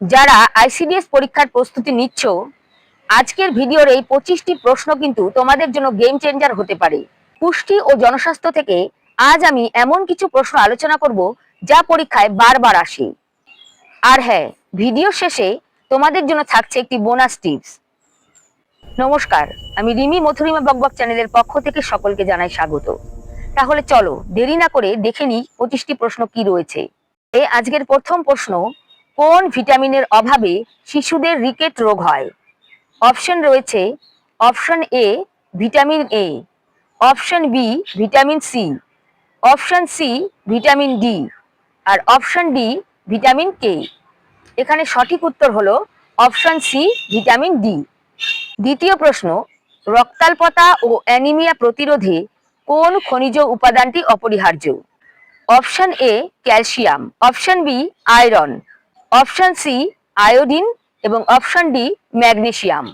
যারা আইসিডিএস পরীক্ষার প্রস্তুতি নিচ্ছ, আজকের ভিডিওর এই 25টি প্রশ্ন কিন্তু তোমাদের জন্য গেম চেঞ্জার হতে পারে। পুষ্টি ও জনস্বাস্থ্য থেকে আজ আমি এমন কিছু প্রশ্ন আলোচনা করব যা পরীক্ষায় বারবার আসে। আর হ্যাঁ, ভিডিও শেষে তোমাদের জন্য থাকছে একটি বোনাস টিপস। নমস্কার, আমি রিমি মথুরিমা বকবক চ্যানেলের পক্ষ থেকে সকলকে জানাই স্বাগত। তাহলে চলো দেরি না করে দেখে নিই 25টি প্রশ্ন কি রয়েছে। আজকের প্রথম প্রশ্ন, কোন ভিটামিনের অভাবে শিশুদের রিকেট রোগ হয়? অপশন রয়েছে option A vitamin A, option B vitamin C, option C vitamin D আর অপশন ডি ভিটামিন কে। এখানে সঠিক উত্তর হলো অপশন সি ভিটামিন ডি। দ্বিতীয় প্রশ্ন, রক্তাল্পতা ও অ্যানিমিয়া প্রতিরোধে কোন খনিজ উপাদানটি অপরিহার্য? Option A calcium, option B iron, option C iodine এবং অপশন ডি ম্যাগনেসিয়াম।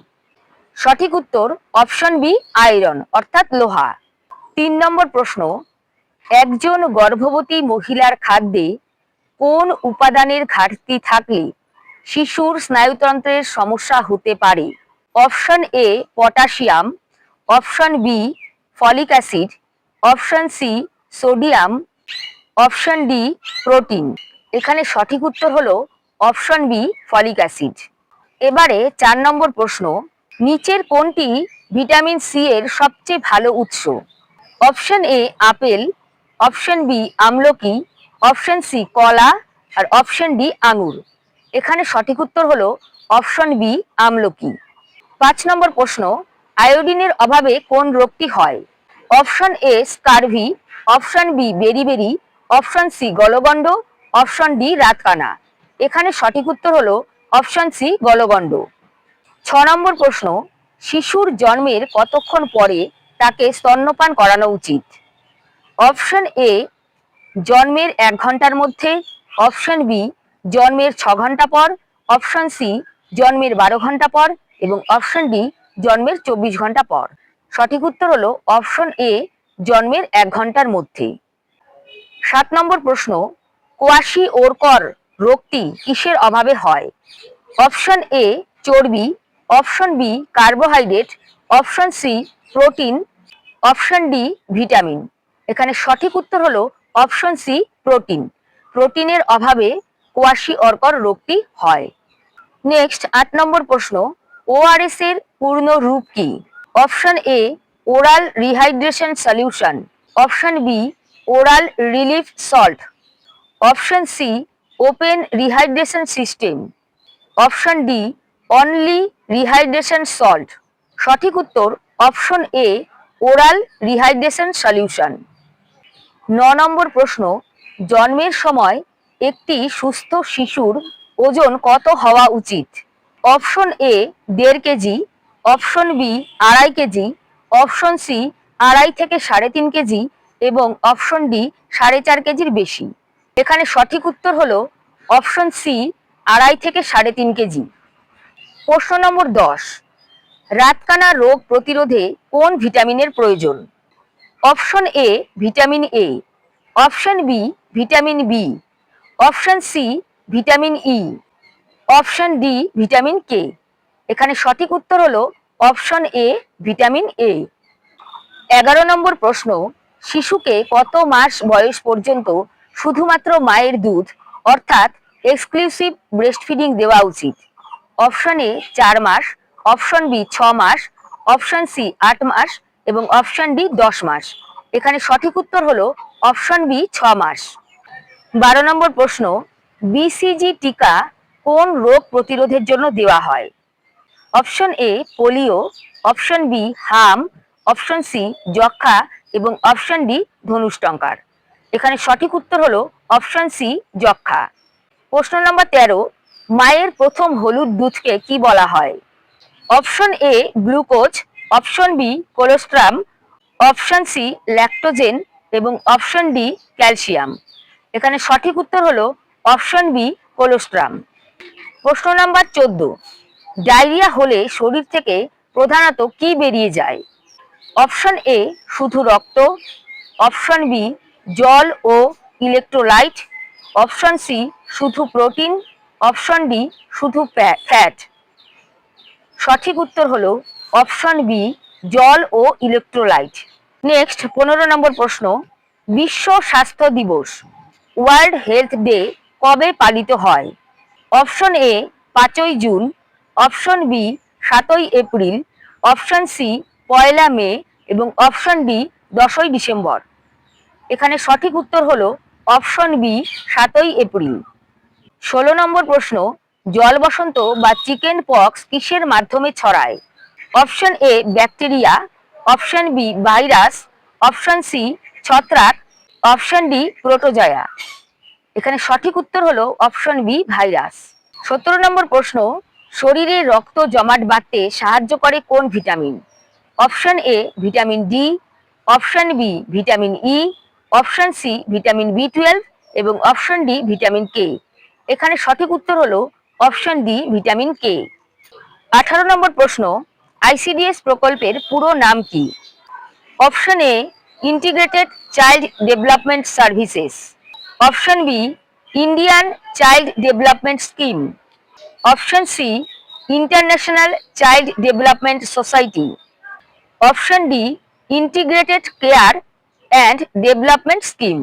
সঠিক উত্তর অপশন বি আয়রন অর্থাৎ লোহা। 3 নম্বর প্রশ্ন, একজন গর্ভবতী মহিলার খাদ্যে কোন উপাদানের ঘাটতি থাকলে শিশুর স্নায়ুতন্ত্রের সমস্যা হতে পারে? Option A potassium, option B folic acid, option C sodium, option D protein. এখানে সঠিক উত্তর হলো অপশন বি ফলিক অ্যাসিড। এবারে 4 নম্বর প্রশ্ন, নিচের কোনটি ভিটামিন সি এর সবচেয়ে ভালো উৎস? Option A apple, option B আমলকি, অপশন সি কলা আর অপশন ডি আঙুর। এখানে সঠিক উত্তর হলো অপশন বি আমলকি। 5 নম্বর প্রশ্ন, আয়োডিনের অভাবে কোন রোগটি হয়? Option A scurvy, option B beriberi, option C গলগণ্ড, অপশন ডি রাতকানা। এখানে সঠিক উত্তর হলো অপশন সি গলগণ্ড। 6 নম্বর প্রশ্ন, শিশুর জন্মের কতক্ষণ পরে তাকে স্তন্যপান করানো উচিত? অপশন এ জন্মের 1 ঘন্টার মধ্যে, অপশন বি জন্মের 6 ঘন্টা পর, অপশন সি জন্মের 12 ঘন্টা পর এবং অপশন ডি জন্মের 24 ঘন্টা পর। সঠিক উত্তর হলো অপশন এ জন্মের 1 ঘন্টার মধ্যে। 7 নম্বর প্রশ্ন, কোয়াশিওরকর রোগটি কিসের অভাবে হয়? অপশন এ চর্বি, option B carbohydrate, option C protein, option D vitamin. এখানে সঠিক উত্তর হলো অপশন সি প্রোটিন। প্রোটিনের অভাবে কোয়াশিওরকর রোগটি হয়। নেক্সট 8 নম্বর প্রশ্ন, ওআরএস এর পূর্ণ রূপ কি? Option A oral rehydration solution, option B oral relief salt, option C open rehydration system, option D only rehydration salt. সঠিক উত্তর option A oral rehydration solution. 9 নম্বর প্রশ্ন, জন্মের সময় একটি সুস্থ শিশুর ওজন কত হওয়া উচিত? Option A 1.5 KG, option B 2.5 KG, option C 2.5 থেকে 3.5 কেজি এবং অপশন ডি 4.5 কেজির বেশি। এখানে সঠিক উত্তর হলো অপশন সি 2.5 থেকে 3.5 কেজি। প্রশ্ন নম্বর 10, রাতকানা রোগ প্রতিরোধে কোন ভিটামিনের প্রয়োজন? Option A vitamin A, option B vitamin B, option C vitamin E, option D vitamin K. এখানে সঠিক উত্তর হলো অপশন এ ভিটামিন এ। 11 নম্বর প্রশ্ন, শিশুকে কত মাস বয়স পর্যন্ত শুধুমাত্র মায়ের দুধ অর্থাৎ এক্সক্লুসিভ ব্রেস্টফিডিং দেওয়া উচিত? অপশন এ 4 মাস, অপশন বি 6 মাস, অপশন সি 8 মাস এবং অপশন ডি 10 মাস। এখানে সঠিক উত্তর হলো অপশন বি 6 মাস। 12 নম্বর প্রশ্ন, বিসিজি টিকা কোন রোগ প্রতিরোধের জন্য দেওয়া হয়? Option A polio, option B হাম, অপশন সি যক্ষা এবং অপশন ডি ধনুষ্টঙ্কার। এখানে সঠিক উত্তর হলো অপশন সি যক্ষা। প্রশ্ন নম্বর 13, মায়ের প্রথম হলুদ দুধকে কি বলা হয়? Option A glucose, option B colostrum, option C lactogen এবং অপশন ডি ক্যালসিয়াম। এখানে সঠিক উত্তর হলো অপশন বি কোলেস্ট্রাম। প্রশ্ন নাম্বার 14, ডায়রিয়া হলে শরীর থেকে প্রধানত কি বেরিয়ে যায়? অপশন এ শুধু রক্ত, অপশন বি জল ও ইলেকট্রোলাইট, অপশন সি শুধু প্রোটিন, অপশন ডি শুধু ফ্যাট। সঠিক উত্তর হলো অপশন বি জল ও ইলেকট্রোলাইট। নেক্সট 15 নম্বর প্রশ্ন, বিশ্ব স্বাস্থ্য দিবস ওয়ার্ল্ড হেলথ ডে কবে পালিত হয়? অপশন এ 5ই জুন, অপশন বি 7ই এপ্রিল, অপশন সি 1 মে এবং অপশন ডি 10ই ডিসেম্বর। এখানে সঠিক উত্তর হলো অপশন বি 7ই এপ্রিল। 16 নম্বর প্রশ্ন, জল বসন্ত বা চিকেন পক্স কিসের মাধ্যমে ছড়ায়? Option A bacteria, option B virus, option C ছত্রাক, অপশন ডি প্রোটোজয়া। এখানে সঠিক উত্তর হলো অপশন বি ভাইরাস। 17 নম্বর প্রশ্ন, শরীরে রক্ত জমাট বাঁধতে সাহায্য করে কোন vitamin? Option A vitamin D, option B vitamin E, option C vitamin বি12 এবং অপশন ডি ভিটামিন কে। এখানে সঠিক উত্তর হলো option D vitamin K. 18 number প্রশ্ন, আইসিডিএস প্রকল্পের পুরো নাম কি? Option A integrated child development services, option B Indian child development scheme, option C international child development society, option D integrated care and development scheme.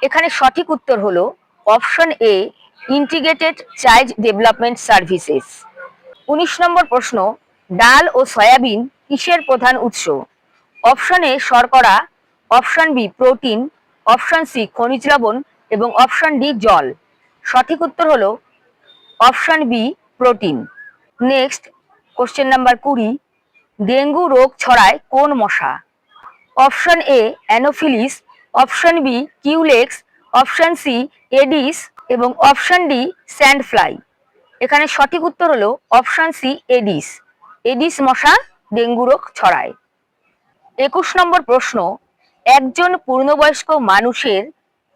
এখানে সঠিক উত্তর হলো option A integrated child development services. 19 নম্বর প্রশ্ন, ডাল ও soybean কিসের প্রধান উৎস? Option A শর্করা, option B protein, option C খনিজ লবণ এবং অপশন ডি জল। সঠিক উত্তর হলো option B protein. Next question number 20, dengue রোগ ছড়ায় কোন মশা? Option A anopheles, option B culex, option C aedes এবং অপশন ডি স্যান্ডফ্লাই। এখানে সঠিক উত্তর হলো অপশন সি এডিস। এডিস মশা ডেঙ্গু রোগ ছড়ায়। 21 নম্বর প্রশ্ন, একজন পূর্ণবয়স্ক মানুষের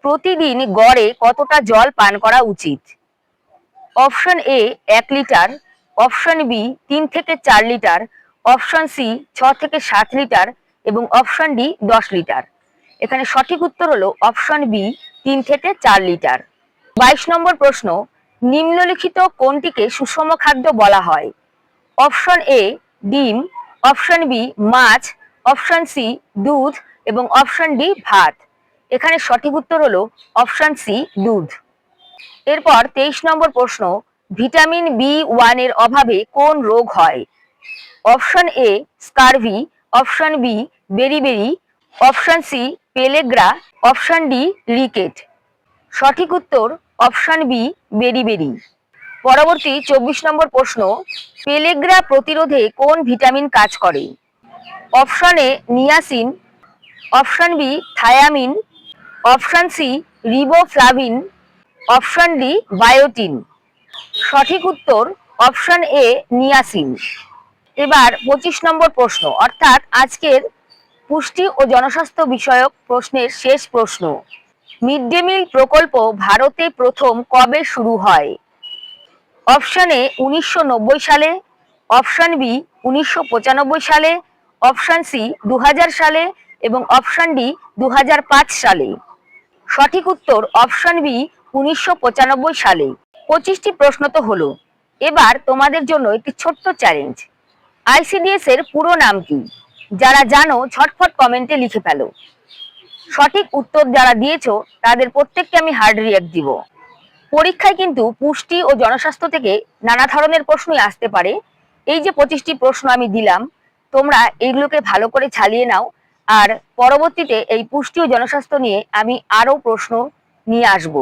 প্রতিদিন গড়ে কতটা জল পান করা উচিত? Option A 1 litre, option B 3 থেকে 4 লিটার, অপশন সি 6 থেকে 7 লিটার এবং অপশন ডি 10 লিটার। এখানে সঠিক উত্তর হলো অপশন বি 3 থেকে 4 লিটার। 22 নম্বর প্রশ্ন, নিম্নলিখিত কোনটিকে সুষম খাদ্য বলা হয়? অপশন এ ডিম, অপশন বি মাছ, অপশন সি দুধ এবং অপশন ডি ভাত। এখানে সঠিক উত্তর হলো অপশন সি দুধ। এরপর 23 নম্বর প্রশ্ন, ভিটামিন বি1 এর অভাবে কোন রোগ হয়? Option A scurvy, option B beriberi, option C pellagra, option D ricket. সঠিক উত্তর অপশন বি বেরিবেরি। পরবর্তী 24 নম্বর প্রশ্ন, পেলেগ্রা প্রতিরোধে কোন ভিটামিন কাজ করে? Option A niacin, option B thiamine, option C riboflavin, option D biotin. সঠিক উত্তর অপশন এ নিয়াসিন। এবার 25 নম্বর প্রশ্ন, অর্থাৎ আজকের পুষ্টি ও জনস্বাস্থ্য বিষয়ক প্রশ্নের শেষ প্রশ্ন, মিড ডে মিল প্রকল্প ভারতে প্রথম কবে শুরু হয়? অপশন এ 1990 সালে, অপশন বি 1995 সালে, অপশন সি 2000 সালে এবং অপশন ডি 2005 সালে। সঠিক উত্তর অপশন বি 1995 সালে। 25টি প্রশ্ন তো হলো, এবার তোমাদের জন্য একটি ছোট্ট চ্যালেঞ্জ। আইসিডিএস এর পুরো নাম কি? যারা জানো ঝটফট কমেন্টে লিখে ফেলো। সঠিক উত্তর যারা দিয়েছো তাদের প্রত্যেককে আমি হার্ড রিঅ্যাক্ট দিব। পরীক্ষায় কিন্তু পুষ্টি ও জনস্বাস্থ্য থেকে নানা ধরনের প্রশ্নই আসতে পারে। এই যে 25টি প্রশ্ন আমি দিলাম, তোমরা এইগুলোকে ভালো করে ঝালিয়ে নাও। আর পরবর্তীতে এই পুষ্টি ও জনস্বাস্থ্য নিয়ে আমি আরো প্রশ্ন নিয়ে আসব।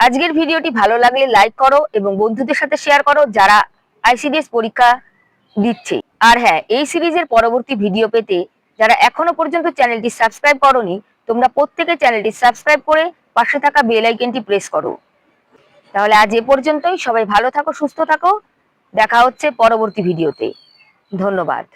আজকের ভিডিওটি ভালো লাগলে লাইক করো এবং বন্ধুদের সাথে শেয়ার করো যারা আইসিডিএস পরীক্ষা দিচ্ছে। আর হ্যাঁ, এই সিরিজের পরবর্তী ভিডিও পেতে যারা এখনো পর্যন্ত চ্যানেলটি সাবস্ক্রাইব করোনি, তোমরা প্রত্যেকে চ্যানেলটি সাবস্ক্রাইব করে পাশে থাকা বেল আইকনটি প্রেস করো। তাহলে আজ এ পর্যন্তই। সবাই ভালো থাকো, সুস্থ থাকো। দেখা হচ্ছে পরবর্তী ভিডিওতে। ধন্যবাদ।